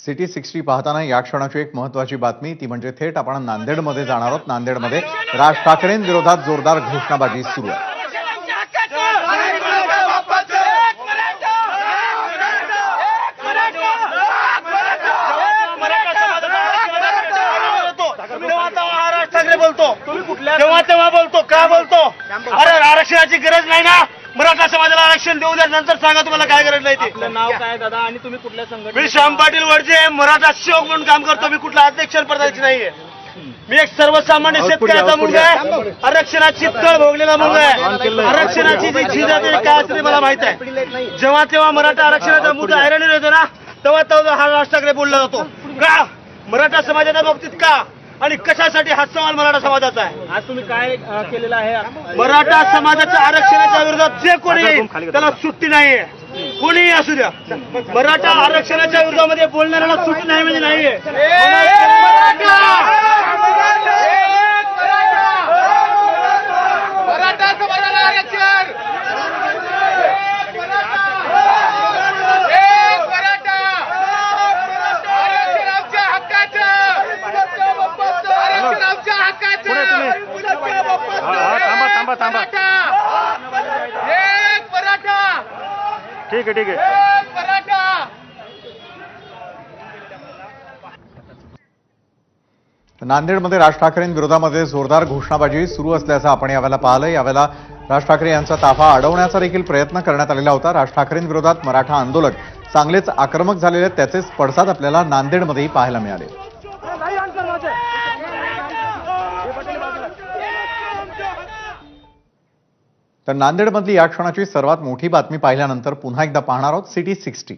City 60 पाहताना या क्षणाची एक महत्त्वाची बातमी ती म्हणजे थेट आपण नांदेडमध्ये जाणार आहोत। नांदेडमध्ये राज ठाकरेंविरोधात जोरदार घोषणाबाजी सुरू आहे। तेव्हा बोलतो का बोलतो? अरे आरक्षणाची गरज नाही ना, मराठा समाजाला आरक्षण देऊ द्या, नंतर सांगा तुम्हाला काय गरज नाही ते। आपलं नाव काय दादा आणि तुम्ही कुठल्या संघटनेत? मी श्याम पाटील वडजे, मराठा सेवक म्हणून काम करतो। मी कुठला अध्यक्ष पदाची नाहीये। मी एक सर्वसामान्य शेतकऱ्याचा मुलगा आहे, आरक्षणाची तळ भोगलेला मुलगा आहे। आरक्षणाची जी झीज आहे काय असते मला माहित आहे। जेव्हा तेव्हा मराठा आरक्षणाचा मुद्दा ऐरणीवर येतो ना, तेव्हा हा राज ठाकरे बोलला जातो का मराठा समाजाच्या बाबतीत का आणि कशासाठी हा सवाल मराठा समाजाचा आहे। आज तुम्ही काय केलेलं आहे? मराठा समाजाच्या आरक्षणाच्या विरोधात जे कोणी येईल त्याला सुट्टी नाहीये, कोणीही असू द्या। मराठा आरक्षणाच्या विरोधामध्ये बोलणाऱ्याला सुट्टी नाही म्हणजे नाहीये। मराठा समाजाला आरक्षण, आरक्षण आमच्या हक्काचं, आरक्षण आमच्या हक्काचं। थांबा एक मराठा, ठीक आहे एक मराठा। नांदेडमध्ये राज ठाकरेंविरोधामध्ये जोरदार घोषणाबाजी सुरू असल्याचं आपण यावेळेला पाहिलं। यावेळेला राज ठाकरे यांचा ताफा अडवण्याचा देखील प्रयत्न करण्यात आलेला होता। राज ठाकरेंविरोधात मराठा आंदोलक चांगलेच आक्रमक झालेले आहेत, त्याचेच पडसाद आपल्याला नांदेडमध्येही पाहायला मिळाले। तर नांदेडमधली या क्षणाची सर्वात मोठी बातमी पाहिल्यानंतर पुन्हा एकदा पाहणार आहोत सिटी 60।